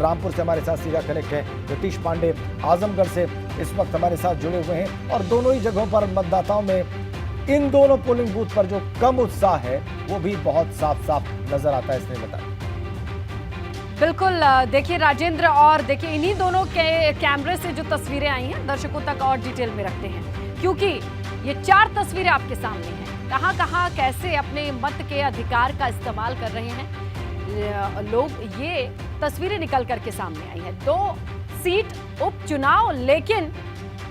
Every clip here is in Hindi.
रामपुर से हमारे साथ सीधा कनेक्ट है नीतीश पांडे आजमगढ़ से इस वक्त हमारे साथ जुड़े हुए हैं और दोनों ही जगहों पर मतदाताओं में इन दोनों पोलिंग बूथ पर जो कम उत्साह है वो भी बहुत साफ साफ नजर आता है। इसने बताया बिल्कुल। देखिए राजेंद्र, और देखिए इन्हीं दोनों के कैमरे से जो तस्वीरें आई हैं दर्शकों तक और डिटेल में रखते हैं, क्योंकि ये 4 तस्वीरें आपके सामने हैं। कहां कहां कैसे अपने मत के अधिकार का इस्तेमाल कर रहे हैं लोग, ये तस्वीरें निकल करके सामने आई है। 2 सीट उपचुनाव, लेकिन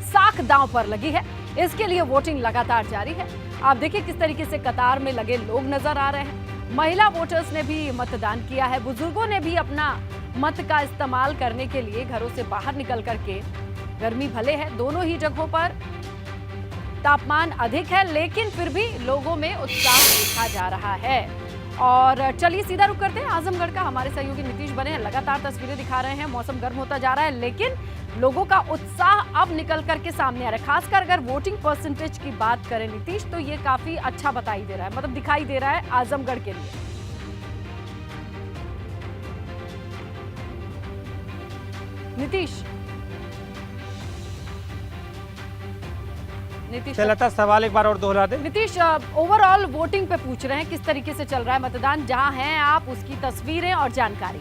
साख दांव पर लगी है। इसके लिए वोटिंग लगातार जारी है। आप देखिए किस तरीके से कतार में लगे लोग नजर आ रहे हैं। महिला वोटर्स ने भी मतदान किया है, बुजुर्गों ने भी अपना मत का इस्तेमाल करने के लिए घरों से बाहर निकल करके, गर्मी भले है दोनों ही जगहों पर, तापमान अधिक है, लेकिन फिर भी लोगों में उत्साह देखा जा रहा है। और चलिए सीधा रुक करते हैं आजमगढ़ का। हमारे सहयोगी नीतीश बने हैं, लगातार तस्वीरें दिखा रहे हैं। मौसम गर्म होता जा रहा है, लेकिन लोगों का उत्साह अब निकल करके सामने आ रहा है। खासकर अगर वोटिंग परसेंटेज की बात करें नीतीश, तो ये काफी अच्छा बताई दे रहा है, मतलब दिखाई दे रहा है आजमगढ़ के लिए। नीतीश लता, सवाल एक बार और दोहरा दे। नीतीश, ओवरऑल वोटिंग पे पूछ रहे हैं, किस तरीके से चल रहा है मतदान, जहां हैं आप उसकी तस्वीरें और जानकारी।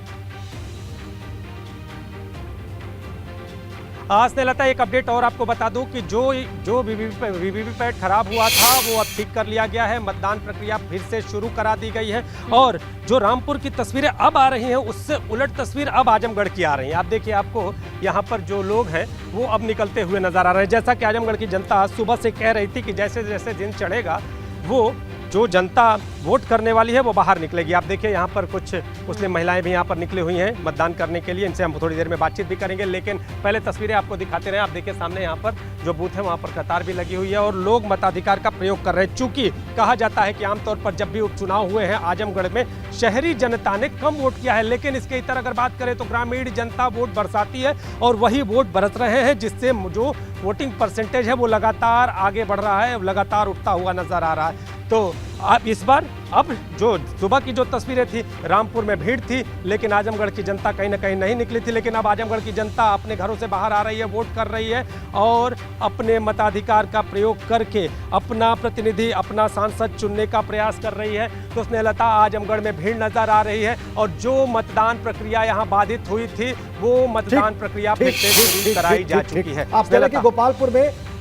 आज ने लता एक अपडेट और आपको बता दूं कि जो वीवीपैट खराब हुआ था वो अब ठीक कर लिया गया है। मतदान प्रक्रिया फिर से शुरू करा दी गई है और जो रामपुर की तस्वीरें अब आ रही हैं उससे उलट तस्वीर अब आजमगढ़ की आ रही है। आप देखिए, आपको यहाँ पर जो लोग हैं वो अब निकलते हुए नजर आ रहे हैं। जैसा कि आजमगढ़ की जनता आज सुबह से कह रही थी कि जैसे जैसे दिन चढ़ेगा वो जो जनता वोट करने वाली है वो बाहर निकलेगी। आप देखिए यहाँ पर कुछ मुस्लिम महिलाएं भी यहाँ पर निकली हुई हैं मतदान करने के लिए। इनसे हम थोड़ी देर में बातचीत भी करेंगे, लेकिन पहले तस्वीरें आपको दिखाते रहे। आप देखिए सामने यहाँ पर जो बूथ है वहाँ पर कतार भी लगी हुई है और लोग मताधिकार का प्रयोग कर रहे हैं। चूंकि कहा जाता है कि आमतौर पर जब भी उपचुनाव हुए हैं आजमगढ़ में शहरी जनता ने कम वोट किया है, लेकिन इसके इतर अगर बात करें तो ग्रामीण जनता वोट बरसाती है और वही वोट बरस रहे हैं, जिससे जो वोटिंग परसेंटेज है वो लगातार आगे बढ़ रहा है, लगातार उठता हुआ नजर आ रहा है। तो आप इस बार अब जो सुबह की जो तस्वीरें थी, रामपुर में भीड़ थी, लेकिन आजमगढ़ की जनता कहीं ना कहीं नहीं निकली थी। लेकिन अब आजमगढ़ की जनता अपने घरों से बाहर आ रही है, वोट कर रही है और अपने मताधिकार का प्रयोग करके अपना प्रतिनिधि, अपना सांसद चुनने का प्रयास कर रही है। तो स्नेहलता, आजमगढ़ में भीड़ नजर आ रही है और जो मतदान प्रक्रिया यहाँ बाधित हुई थी वो मतदान प्रक्रिया फिर से शुरू कराई जा चुकी है। आप कह रहे कि गोपालपुर में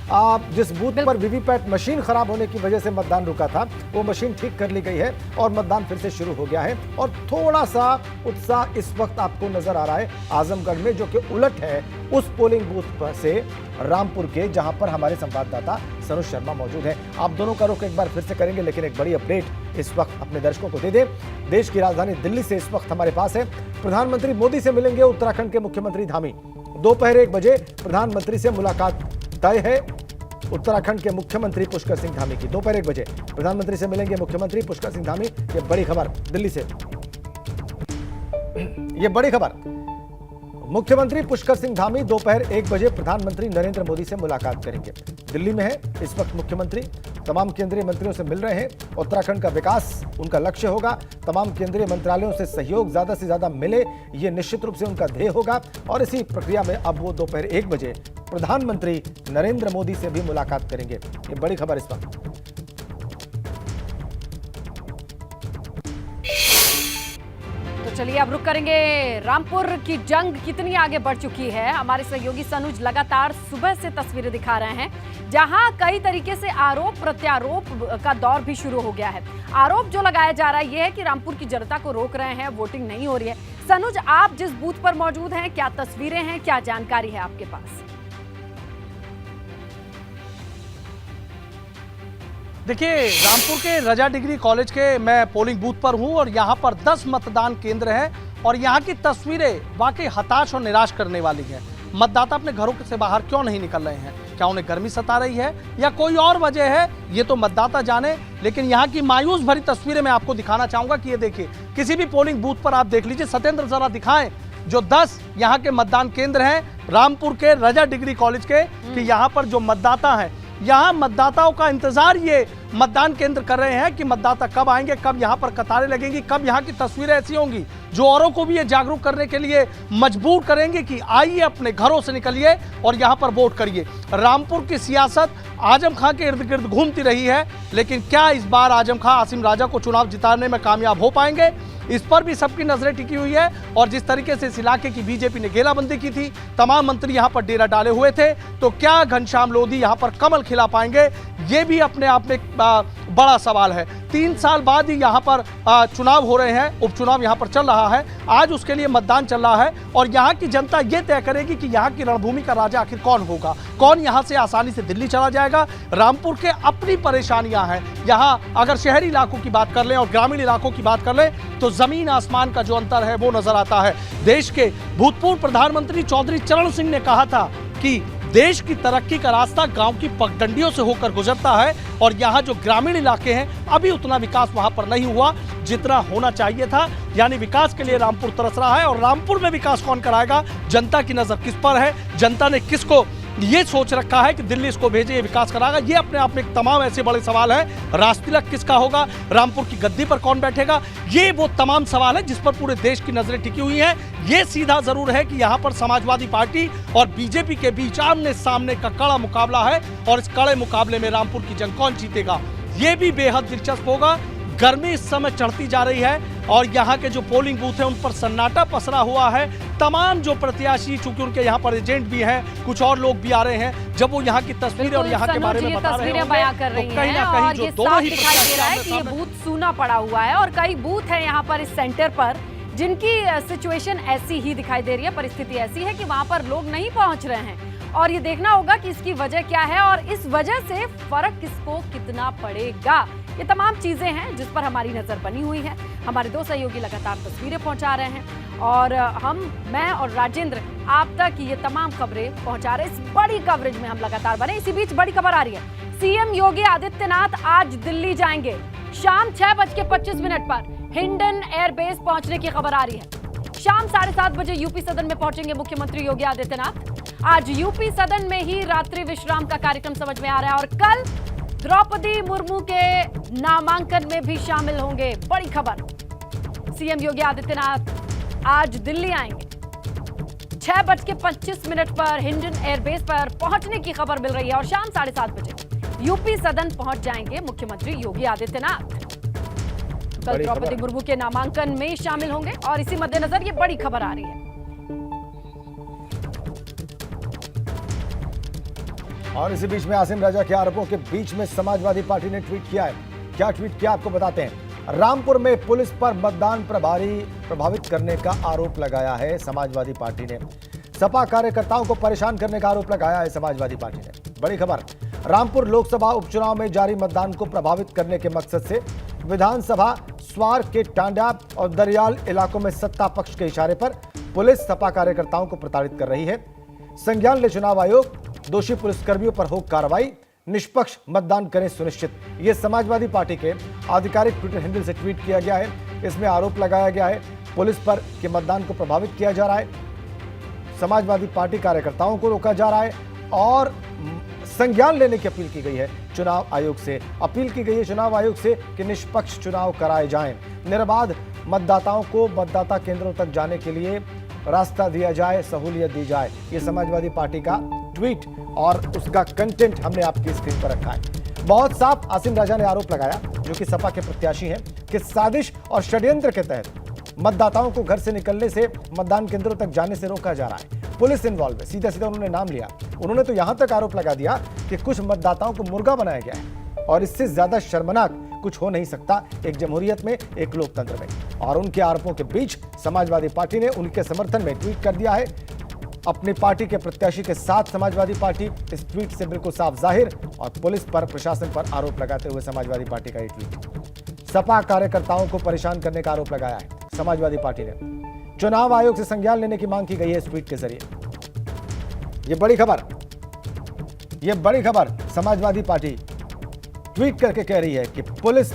जिस बूथ पर वीवीपैट मशीन खराब होने की वजह से मतदान रुका था वो मशीन ठीक कर ली गई है और मतदान फिर से शुरू हो गया है और थोड़ा सा उत्साह इस वक्त आपको नजर आ रहा है आजमगढ़ में, जो कि उलट है उस पोलिंग बूथ पर से रामपुर के, जहां पर हमारे संवाददाता सनुज शर्मा मौजूद हैं। आप दोनों का रुख एक बार फिर से करेंगे, लेकिन एक बड़ी अपडेट इस वक्त अपने दर्शकों को दे दें। देश की राजधानी दिल्ली से इस वक्त हमारे पास है प्रधानमंत्री मोदी से मिलेंगे उत्तराखंड के मुख्यमंत्री धामी। दोपहर 1 बजे प्रधानमंत्री से मुलाकात तय है। उत्तराखंड के मुख्यमंत्री पुष्कर सिंह धामी की दोपहर 1 बजे प्रधानमंत्री से मिलेंगे मुख्यमंत्री पुष्कर सिंह धामी। ये बड़ी खबर दिल्ली से, ये बड़ी खबर। मुख्यमंत्री पुष्कर सिंह धामी दोपहर 1 बजे प्रधानमंत्री नरेंद्र मोदी से मुलाकात करेंगे। दिल्ली में है इस वक्त मुख्यमंत्री, तमाम केंद्रीय मंत्रियों से मिल रहे हैं। उत्तराखंड का विकास उनका लक्ष्य होगा, तमाम केंद्रीय मंत्रालयों से सहयोग ज्यादा से ज्यादा मिले, ये निश्चित रूप से उनका ध्येय होगा। और इसी प्रक्रिया में अब वो दोपहर 1 बजे प्रधानमंत्री नरेंद्र मोदी से भी मुलाकात करेंगे। ये बड़ी खबर इस वक्त। तो चलिए अब रुक करेंगे, रामपुर की जंग कितनी आगे बढ़ चुकी है। हमारे सहयोगी सनुज लगातार सुबह से तस्वीरें दिखा रहे हैं, जहां कई तरीके से आरोप प्रत्यारोप का दौर भी शुरू हो गया है। आरोप जो लगाया जा रहा है यह है कि रामपुर की जनता को रोक रहे हैं, वोटिंग नहीं हो रही है। सनुज, आप जिस बूथ पर मौजूद हैं, क्या तस्वीरें हैं, क्या जानकारी है आपके पास? देखिए, रामपुर के रजा डिग्री कॉलेज के मैं पोलिंग बूथ पर हूं और यहां पर 10 मतदान केंद्र हैं और यहां की तस्वीरें वाकई हताश और निराश करने वाली हैं। मतदाता अपने घरों से बाहर क्यों नहीं निकल रहे हैं? क्या उन्हें गर्मी सता रही है या कोई और वजह है? ये तो मतदाता जाने। लेकिन यहाँ की मायूस भरी तस्वीरें मैं आपको दिखाना चाहूंगा कि ये देखिए, किसी भी पोलिंग बूथ पर आप देख लीजिए। सत्येंद्र, जरा दिखाएं जो 10 यहाँ के मतदान केंद्र हैं रामपुर के रजा डिग्री कॉलेज के, कि यहाँ पर जो मतदाता हैं, यहाँ मतदाताओं का इंतजार ये मतदान केंद्र कर रहे हैं कि मतदाता कब आएंगे, कब यहां पर कतारें लगेंगी, कब यहां की तस्वीरें ऐसी होंगी जो औरों को भी ये जागरूक करने के लिए मजबूर करेंगे कि आइए अपने घरों से निकलिए और यहां पर वोट करिए। रामपुर की सियासत आजम खां के इर्द गिर्द घूमती रही है, लेकिन क्या इस बार आजम खां आसिम राजा को चुनाव जिताने में कामयाब हो पाएंगे, इस पर भी सबकी नजरें टिकी हुई है। और जिस तरीके से इस इलाके की बीजेपी ने घेराबंदी की थी, तमाम मंत्री यहां पर डेरा डाले हुए थे, तो क्या घनश्याम लोधी यहां पर कमल खिला पाएंगे, ये भी अपने आप में बड़ा सवाल है। 3 साल बाद ही यहां पर चुनाव हो रहे हैं, उपचुनाव यहां पर चल रहा है, आज उसके लिए मतदान चल रहा है और यहां की जनता ये तय करेगी कि यहां की रणभूमि का राजा आखिर कौन होगा, कौन यहां से आसानी से दिल्ली चला जाएगा। रामपुर के अपनी परेशानियां हैं, यहां अगर शहरी इलाकों की बात कर लें और ग्रामीण इलाकों की बात कर लें तो जमीन आसमान का जो अंतर है वो नजर आता है। देश के भूतपूर्व प्रधानमंत्री चौधरी चरण सिंह ने कहा था कि देश की तरक्की का रास्ता गांव की पगडंडियों से होकर गुजरता है और यहाँ जो ग्रामीण इलाके हैं अभी उतना विकास वहां पर नहीं हुआ जितना होना चाहिए था। यानी विकास के लिए रामपुर तरस रहा है और रामपुर में विकास कौन कराएगा, जनता की नजर किस पर है, जनता ने किसको ये सोच रखा है कि दिल्ली इसको भेजे ये विकास कराएगा, ये अपने आप में एक तमाम ऐसे बड़े सवाल हैं। राजतिलक किसका होगा, रामपुर की गद्दी पर कौन बैठेगा, ये वो तमाम सवाल है जिस पर पूरे देश की नजरें टिकी हुई हैं। ये सीधा जरूर है कि यहाँ पर समाजवादी पार्टी और बीजेपी के बीच आमने सामने का कड़ा मुकाबला है और इस कड़े मुकाबले में रामपुर की जंग कौन जीतेगा ये भी बेहद दिलचस्प होगा। गर्मी इस समय चढ़ती जा रही है और यहाँ के जो पोलिंग बूथ है उन पर सन्नाटा पसरा हुआ है। तमाम जो प्रत्याशी, चूंकि उनके यहाँ पर एजेंट भी हैं, कुछ और लोग भी आ रहे हैं, जब वो यहाँ की तस्वीरें और यहाँ के बारे में बता रहे हैं बयां कर रही कहीं ना हैं कहीं और जो ये दोनों साफ ही दिखाई दे रहा है कि ये बूथ सूना पड़ा हुआ है और कई बूथ है यहाँ पर इस सेंटर पर जिनकी सिचुएशन ऐसी ही दिखाई दे रही है, परिस्थिति ऐसी है कि वहां पर लोग नहीं पहुंच रहे हैं और ये देखना होगा कि इसकी वजह क्या है और इस वजह से फर्क किसको कितना पड़ेगा। ये तमाम चीजें हैं जिस पर हमारी नजर बनी हुई है। हमारे 2 सहयोगी लगातार तस्वीरें पहुंचा रहे हैं और मैं और राजेंद्र आप तक ये तमाम खबरें पहुंचा रहे हैं। इस बड़ी कवरेज में हम लगातार बने। इसी बीच बड़ी खबर आ रही है, सीएम योगी आदित्यनाथ आज दिल्ली जाएंगे। शाम 6:25 पर हिंडन एयरबेस पहुंचने की खबर आ रही है। शाम 7:30 बजे यूपी सदन में पहुंचेंगे मुख्यमंत्री योगी आदित्यनाथ। आज यूपी सदन में ही रात्रि विश्राम का कार्यक्रम समझ में आ रहा है और कल द्रौपदी मुर्मू के नामांकन में भी शामिल होंगे। बड़ी खबर, सीएम योगी आदित्यनाथ आज दिल्ली आएंगे। 6:25 पर हिंडन एयरबेस पर पहुंचने की खबर मिल रही है और शाम 7:30 बजे यूपी सदन पहुंच जाएंगे मुख्यमंत्री योगी आदित्यनाथ। कल द्रौपदी मुर्मू के नामांकन में शामिल होंगे और इसी मद्देनजर ये बड़ी खबर आ रही है। और इसी बीच में आसिम राजा के आरोपों के बीच में समाजवादी पार्टी ने ट्वीट किया है। क्या ट्वीट किया आपको बताते हैं। रामपुर में पुलिस पर मतदान प्रभावित करने का आरोप लगाया है समाजवादी पार्टी ने। सपा कार्यकर्ताओं को परेशान करने का आरोप लगाया है समाजवादी पार्टी ने। बड़ी खबर, रामपुर लोकसभा उपचुनाव में जारी मतदान को प्रभावित करने के मकसद से विधानसभा स्वार के टांडा और दरियाल इलाकों में सत्ता पक्ष के इशारे पर पुलिस सपा कार्यकर्ताओं को प्रताड़ित कर रही है। संज्ञान ले चुनाव आयोग, दोषी पुलिसकर्मियों पर हो कार्रवाई, निष्पक्ष मतदान करें सुनिश्चित। यह समाजवादी पार्टी के आधिकारिक ट्विटर हैंडल से ट्वीट किया गया है। इसमें आरोप लगाया गया है पुलिस पर कि मतदान को प्रभावित किया जा रहा है, समाजवादी पार्टी कार्यकर्ताओं को रोका जा रहा है और संज्ञान लेने की अपील की गई है चुनाव आयोग से। अपील की गई है चुनाव आयोग से कि निष्पक्ष चुनाव कराए जाएं, निर्बाध मतदाताओं को मतदाता केंद्रों तक जाने के लिए रास्ता दिया जाए, सहूलियत दी जाए। ये समाजवादी पार्टी का ट्वीट और उसका कंटेंट हमने आपकी स्क्रीन पर रखा है। बहुत साफ आसिम राजा ने आरोप लगाया, जो कि सपा के प्रत्याशी हैं, कि साजिश और षड्यंत्र के तहत मतदाताओं को घर से निकलने से, मतदान केंद्रों तक जाने से रोका जा रहा है। पुलिस इन्वॉल्व है, सीधा सीधा उन्होंने नाम लिया। उन्होंने तो यहां तक आरोप लगा दिया कि कुछ मतदाताओं को मुर्गा बनाया गया है और इससे ज्यादा शर्मनाक कुछ हो नहीं सकता एक जमहूरियत में, एक लोकतंत्र में। और उनके आरोपों के बीच समाजवादी पार्टी ने उनके समर्थन में ट्वीट कर दिया है। अपनी पार्टी के प्रत्याशी के साथ समाजवादी पार्टी, इस ट्वीट से बिल्कुल साफ जाहिर। और पुलिस पर, प्रशासन पर आरोप लगाते हुए समाजवादी पार्टी का ये ट्वीट। सपा कार्यकर्ताओं को परेशान करने का आरोप लगाया है समाजवादी पार्टी ने। चुनाव आयोग से संज्ञान लेने की मांग की गई है इस ट्वीट के जरिए। ये बड़ी खबर समाजवादी पार्टी ट्वीट करके कह रही है कि पुलिस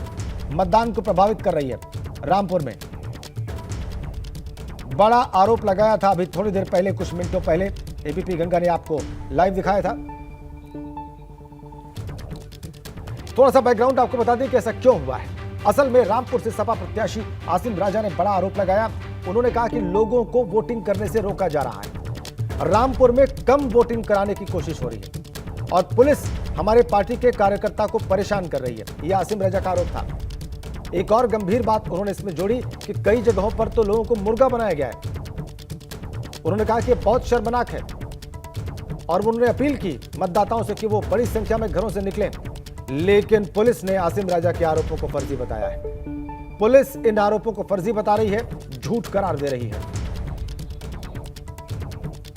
मतदान को प्रभावित कर रही है रामपुर में। बड़ा आरोप लगाया था अभी थोड़ी देर पहले, कुछ मिनटों पहले एबीपी गंगा ने आपको लाइव दिखाया था। थोड़ा सा बैकग्राउंड आपको बता दें कि ऐसा क्यों हुआ है। असल में रामपुर से सपा प्रत्याशी आसिम राजा ने बड़ा आरोप लगाया। उन्होंने कहा कि लोगों को वोटिंग करने से रोका जा रहा है, रामपुर में कम वोटिंग कराने की कोशिश हो रही है और पुलिस हमारे पार्टी के कार्यकर्ता को परेशान कर रही है। यह आसिम राजा का आरोप था। एक और गंभीर बात उन्होंने इसमें जोड़ी कि कई जगहों पर तो लोगों को मुर्गा बनाया गया है। उन्होंने कहा कि यह बहुत शर्मनाक है और उन्होंने अपील की मतदाताओं से कि वो बड़ी संख्या में घरों से निकलें, लेकिन पुलिस ने आसिम राजा के आरोपों को फर्जी बताया है। पुलिस इन आरोपों को फर्जी बता रही है, झूठ करार दे रही है।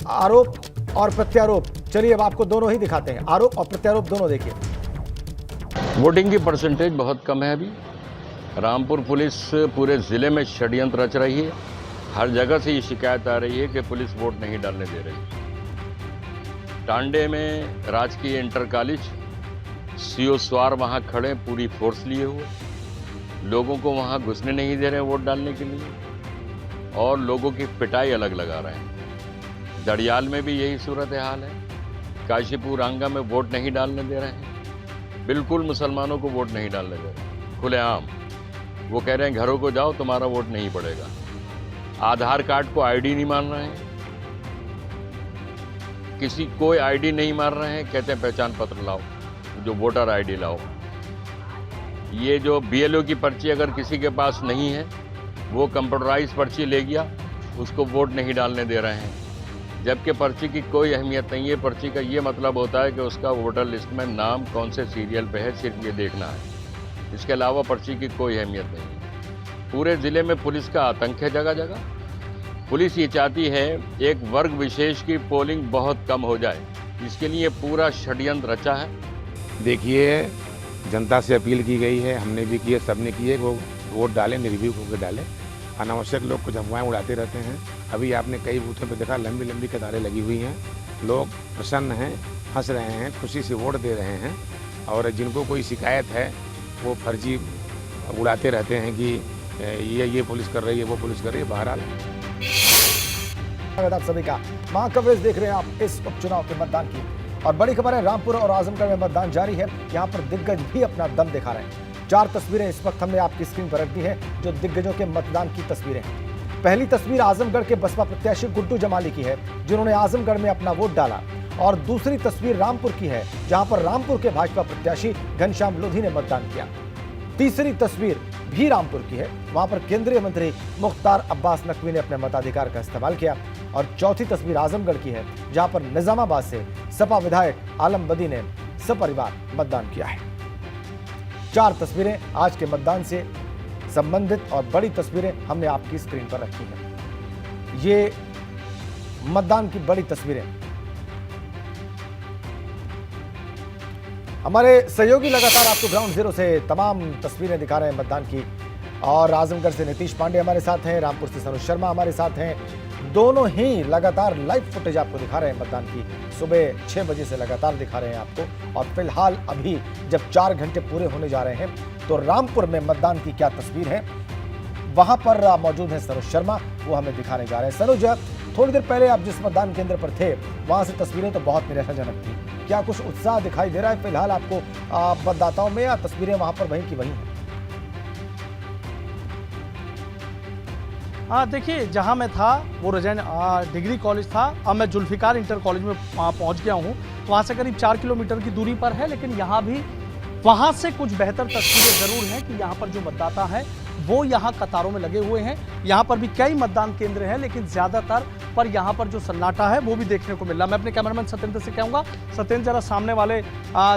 आरोप और प्रत्यारोप, चलिए अब आपको दोनों ही दिखाते हैं। आरोप और प्रत्यारोप दोनों देखिए। वोटिंग की परसेंटेज बहुत कम है अभी। रामपुर पुलिस पूरे ज़िले में षड्यंत्र रच रही है। हर जगह से ये शिकायत आ रही है कि पुलिस वोट नहीं डालने दे रही। टांडे में राजकीय इंटर कॉलेज सीओ स्वार वहाँ खड़े पूरी फोर्स लिए हुए, लोगों को वहाँ घुसने नहीं दे रहे वोट डालने के लिए और लोगों की पिटाई अलग लगा रहे हैं। दड़ियाल में भी यही सूरत हाल है। काशीपुर आंगा में वोट नहीं डालने दे रहे हैं, बिल्कुल मुसलमानों को वोट नहीं डालने दे रहे खुलेआम। वो कह रहे हैं घरों को जाओ, तुम्हारा वोट नहीं पड़ेगा। आधार कार्ड को आईडी नहीं मान रहे हैं, किसी कोई आईडी नहीं मान रहे हैं, कहते हैं पहचान पत्र लाओ, जो वोटर आईडी लाओ। ये जो बीएलओ की पर्ची अगर किसी के पास नहीं है, वो कंप्यूटराइज पर्ची ले गया, उसको वोट नहीं डालने दे रहे हैं, जबकि पर्ची की कोई अहमियत नहीं है। पर्ची का ये मतलब होता है कि उसका वोटर लिस्ट में नाम कौन से सीरियल पे है, सिर्फ ये देखना है। इसके अलावा पर्ची की कोई अहमियत नहीं है। पूरे ज़िले में पुलिस का आतंक है जगह जगह। पुलिस ये चाहती है एक वर्ग विशेष की पोलिंग बहुत कम हो जाए, इसके लिए पूरा षड्यंत्र रचा है। देखिए, जनता से अपील की गई है, हमने भी की है, सबने की है, वो वोट डालें, निर्भीक होकर डालें। अनावश्यक लोग कुछ अफवाहें उड़ाते रहते हैं। अभी आपने कई बूथों पर देखा लंबी लंबी कतारें लगी हुई हैं, लोग प्रसन्न हैं, हंस रहे हैं, खुशी से वोट दे रहे हैं और जिनको कोई शिकायत है वो फर्जी उड़ाते रहते हैं कि ये पुलिस कर रही है, वो पुलिस कर रही है। बहरहाल आप सभी का महा कवरेज देख रहे हैं आप इस उपचुनाव के मतदान की। और बड़ी खबर है, रामपुर और आजमगढ़ में मतदान जारी है। यहाँ पर दिग्गज भी अपना दम दिखा रहे हैं। 4 तस्वीरें इस वक्त हमने आपकी स्क्रीन पर रख दी हैं, जो दिग्गजों के मतदान की तस्वीरें हैं। पहली तस्वीर आजमगढ़ के बसपा प्रत्याशी गुड्डू जमाली की है, जिन्होंने आजमगढ़ में अपना वोट डाला। और दूसरी तस्वीर रामपुर की है, जहां पर रामपुर के भाजपा प्रत्याशी घनश्याम लोधी ने मतदान किया। तीसरी तस्वीर भी रामपुर की है, वहां पर केंद्रीय मंत्री मुख्तार अब्बास नकवी ने अपने मताधिकार का इस्तेमाल किया। और चौथी तस्वीर आजमगढ़ की है, जहां पर निजामाबाद से सपा विधायक आलम बदी ने सपरिवार मतदान किया है। 4 तस्वीरें आज के मतदान से संबंधित और बड़ी तस्वीरें हमने आपकी स्क्रीन पर रखी हैं। ये मतदान की बड़ी तस्वीरें। हमारे सहयोगी लगातार आपको ग्राउंड जीरो से तमाम तस्वीरें दिखा रहे हैं मतदान की। और आजमगढ़ से नीतीश पांडे हमारे साथ हैं, रामपुर से सनोज शर्मा हमारे साथ हैं। दोनों ही लगातार लाइव फुटेज आपको दिखा रहे हैं मतदान की। सुबह 6 बजे से लगातार दिखा रहे हैं आपको। और फिलहाल अभी जब 4 घंटे पूरे होने जा रहे हैं, तो रामपुर में मतदान की क्या तस्वीर है, वहां पर मौजूद है सनोज शर्मा, वो हमें दिखाने जा रहे हैं। सनोज, थोड़ी देर पहले आप जिस मतदान केंद्र पर थे, वहां से तस्वीरें तो बहुत निराशाजनक थी। क्या कुछ उत्साह दिखाई दे रहा है फिलहाल आपको मतदाताओं में, या तस्वीरें वहां पर वहीं की वहीं हैं? देखिए, जहां मैं था वो रजैन डिग्री कॉलेज था। अब मैं जुल्फिकार इंटर कॉलेज में पहुंच गया हूं। वहां से करीब 4 किलोमीटर की दूरी पर है, लेकिन यहाँ भी वहां से कुछ बेहतर तस्वीरें जरूर हैं कि यहाँ पर जो मतदाता है वो यहाँ कतारों में लगे हुए हैं। यहाँ पर भी कई मतदान केंद्र हैं, लेकिन ज्यादातर पर यहाँ पर जो सन्नाटा है वो भी देखने को मिल रहा है। मैं अपने कैमरामैन सत्येंद्र से कहूँगा, सत्येंद्र जरा सामने वाले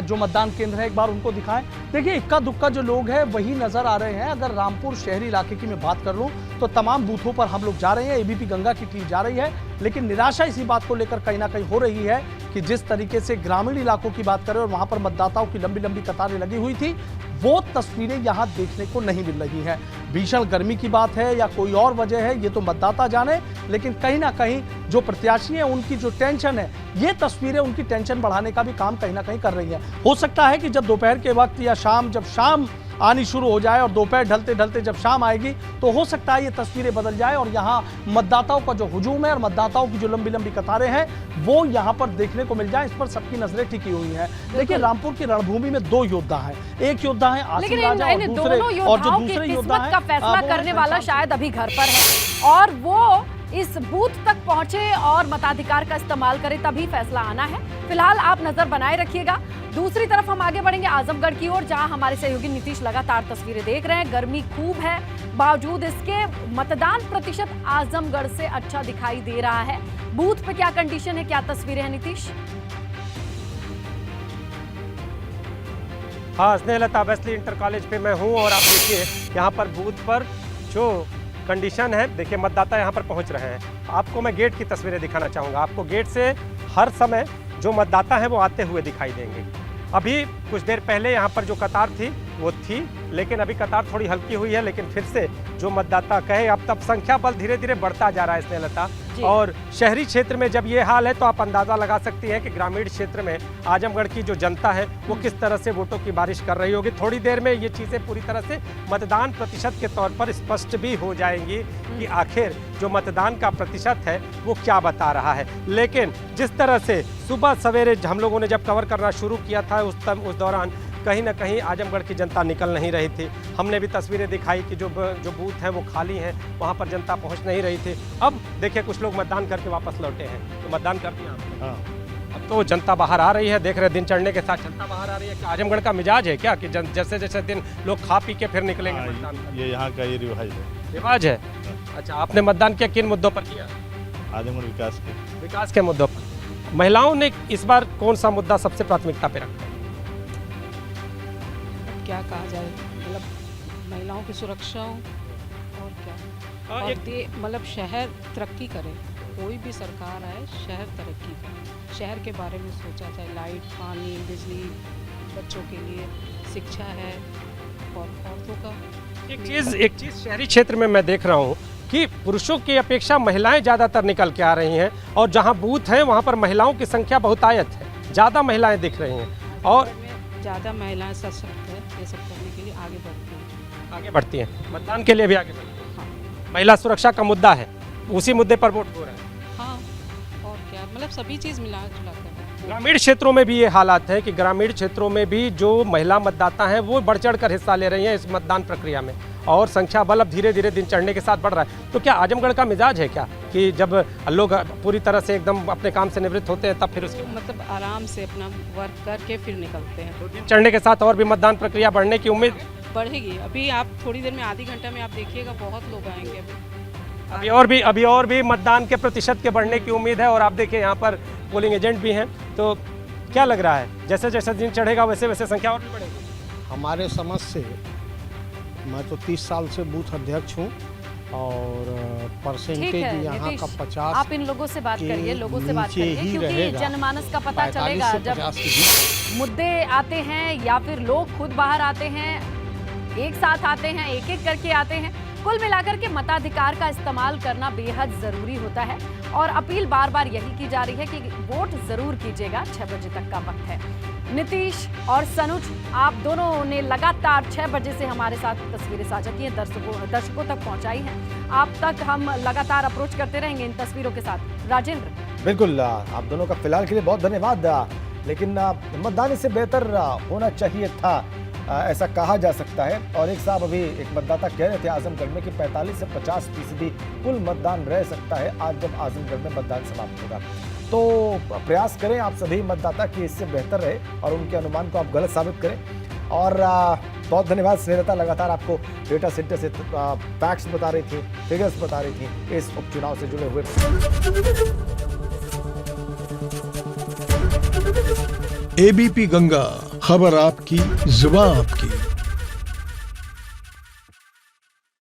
जो मतदान केंद्र है एक बार उनको दिखाएं। देखिए, इक्का दुक्का जो लोग हैं वही नजर आ रहे हैं। अगर रामपुर शहरी इलाके की मैं बात कर लूँ तो तमाम बूथों पर हम लोग जा रहे हैं, एबीपी गंगा की टीम जा रही है, लेकिन निराशा इसी बात को लेकर कहीं ना कहीं हो रही है कि जिस तरीके से ग्रामीण इलाकों की बात करें और वहां पर मतदाताओं की लंबी लंबी कतारें लगी हुई थी, वो तस्वीरें यहां देखने को नहीं मिल रही हैं। भीषण गर्मी की बात है या कोई और वजह है, ये तो मतदाता जाने, लेकिन कहीं ना कहीं जो प्रत्याशी हैं उनकी जो टेंशन है, ये तस्वीरें उनकी टेंशन बढ़ाने का भी काम कहीं ना कहीं कर रही है। हो सकता है कि जब दोपहर के वक्त या शाम, जब शाम आनी शुरू हो जाए और दोपहर ढलते ढलते जब शाम आएगी तो हो सकता है ये तस्वीरें बदल जाए और यहाँ मतदाताओं का जो हुजूम है और मतदाताओं की जो लंबी लंबी कतारें हैं वो यहाँ पर देखने को मिल जाए। इस पर सबकी नजरें टिकी हुई हैं। देखिए, रामपुर की रणभूमि में 2 योद्धा हैं। एक योद्धा है आसिम लेकिन राजा और इन दूसरे दोनों और जो योद्धाओं की दूसरे योद्धा किस्मत का फैसला वो करने हैं वाला घनश्याम शायद अभी घर पर है और वो इस बूथ तक पहुंचे और मताधिकार का इस्तेमाल करे तभी फैसला आना है। फिलहाल आप नजर बनाए रखिएगा। दूसरी तरफ हम आगे बढ़ेंगे आजमगढ़ की ओर, जहां हमारे सहयोगी नीतीश लगातार तस्वीरें देख रहे हैं। गर्मी खूब है, बावजूद इसके मतदान प्रतिशत आजमगढ़ से अच्छा दिखाई दे रहा है। बूथ पे क्या कंडीशन है, क्या तस्वीरें हैं नीतीश? हाँ, स्नेहलता वेस्ली इंटर कॉलेज पे मैं हूँ और आप देखिए यहाँ पर बूथ पर जो कंडीशन है, देखिए मतदाता यहाँ पर पहुँच रहे हैं। आपको मैं गेट की तस्वीरें दिखाना चाहूँगा। आपको गेट से हर समय जो मतदाता हैं वो आते हुए दिखाई देंगे। अभी कुछ देर पहले यहाँ पर जो कतार थी वो थी, लेकिन अभी कतार थोड़ी हल्की हुई है, लेकिन फिर से जो मतदाता कहे अब तब संख्या बल धीरे धीरे बढ़ता जा रहा है स्नेहलता। और शहरी क्षेत्र में जब ये हाल है तो आप अंदाज़ा लगा सकती हैं कि ग्रामीण क्षेत्र में आजमगढ़ की जो जनता है वो किस तरह से वोटों की बारिश कर रही होगी। थोड़ी देर में ये चीज़ें पूरी तरह से मतदान प्रतिशत के तौर पर स्पष्ट भी हो जाएंगी कि आखिर जो मतदान का प्रतिशत है वो क्या बता रहा है। लेकिन जिस तरह से सुबह सवेरे हम लोगों ने जब कवर करना शुरू किया था उस दौरान कहीं ना कहीं आजमगढ़ की जनता निकल नहीं रही थी। हमने भी तस्वीरें दिखाई कि जो बूथ हैं वो खाली हैं, वहाँ पर जनता पहुँच नहीं रही थी। अब देखिए कुछ लोग मतदान करके वापस लौटे हैं। तो मतदान कर दिया आपने? हाँ। अब तो जनता बाहर आ रही है, देख रहे दिन चढ़ने के साथ जनता बाहर आ रही है। आजमगढ़ का मिजाज है क्या कि जैसे जैसे दिन लोग खा पी के फिर निकलेंगे मतदान? ये यहाँ का ये रिवाज है। अच्छा, आपने मतदान किया, किन मुद्दों पर किया? आजमगढ़ विकास के मुद्दों पर। महिलाओं ने इस बार कौन सा मुद्दा सबसे प्राथमिकता पे रखा? क्या कहा जाए, मतलब महिलाओं की सुरक्षा हो और क्या, और मतलब शहर तरक्की करे। कोई भी सरकार आए, शहर तरक्की करे, शहर के बारे में सोचा जाए। लाइट, पानी, बिजली, बच्चों के लिए शिक्षा है और औरतों का। एक चीज़ शहरी क्षेत्र में मैं देख रहा हूँ कि पुरुषों की अपेक्षा महिलाएं ज़्यादातर निकल के आ रही हैं और जहाँ बूथ हैं वहाँ पर महिलाओं की संख्या बहुतायत है, ज़्यादा महिलाएं दिख रही हैं और ज़्यादा महिलाएं सशक्त है, ये सब करने के लिए आगे बढ़ती हैं, मतदान के लिए भी आगे बढ़ती हैं। हाँ। महिला सुरक्षा का मुद्दा है, उसी मुद्दे पर वोट हो रहा है। हाँ, और क्या, मतलब सभी चीज़ मिला जुला कर। ग्रामीण क्षेत्रों में भी ये हालात है कि ग्रामीण क्षेत्रों में भी जो महिला मतदाता हैं वो बढ़ चढ़ कर हिस्सा ले रही हैं इस मतदान प्रक्रिया में और संख्या बल अब धीरे धीरे दिन चढ़ने के साथ बढ़ रहा है। तो क्या आजमगढ़ का मिजाज है क्या कि जब लोग पूरी तरह से एकदम अपने काम से निवृत्त होते हैं तब फिर उसके मतलब आराम से अपना वर्क करके फिर निकलते हैं? तो दिन चढ़ने के साथ और भी मतदान प्रक्रिया बढ़ने की उम्मीद बढ़ेगी। अभी आप थोड़ी देर में, आधी घंटा में आप देखिएगा बहुत लोग आएंगे। अभी और भी मतदान के प्रतिशत के बढ़ने की उम्मीद है। और आप देखिए यहाँ पर पोलिंग एजेंट भी हैं, तो क्या लग रहा है जैसे जैसे दिन चढ़ेगा वैसे वैसे संख्या और भी बढ़ेगी? हमारे समझ से, मैं तो 30 साल से बूथ अध्यक्ष हूँ और परसेंटेज यहाँ का 50। आप इन लोगों से बात करिए, लोगों से बात करिए, क्योंकि जनमानस का पता चलेगा जब मुद्दे आते हैं या फिर लोग खुद बाहर आते हैं, एक साथ आते हैं, एक एक करके आते हैं। कुल मिलाकर के मताधिकार का इस्तेमाल करना बेहद जरूरी होता है और अपील बार बार यही की जा रही है कि वोट जरूर कीजिएगा। 6 बजे तक का वक्त है। नीतीश और सनुज, आप दोनों ने लगातार 6 बजे से हमारे साथ तस्वीरें साझा की हैं, दर्शकों तक पहुंचाई हैं। आप तक हम लगातार अप्रोच करते रहेंगे इन तस्वीरों के साथ। राजेंद्र, बिल्कुल, आप दोनों का फिलहाल के लिए बहुत धन्यवाद। लेकिन मतदान इससे बेहतर होना चाहिए था, ऐसा कहा जा सकता है। और एक साहब अभी एक मतदाता कह रहे थे आजमगढ़ में कि 45 से 50% कुल मतदान रह सकता है आज जब आजमगढ़ में मतदान समाप्त होगा। तो प्रयास करें आप सभी मतदाता कि इससे बेहतर रहे और उनके अनुमान को आप गलत साबित करें। और बहुत धन्यवाद स्नेहलता, लगातार आपको डेटा सेंटर से फैक्ट्स बता रही थी, फिगर्स बता रही थी इस उपचुनाव से जुड़े हुए। एबीपी गंगा, खबर आपकी, जुबान आपकी।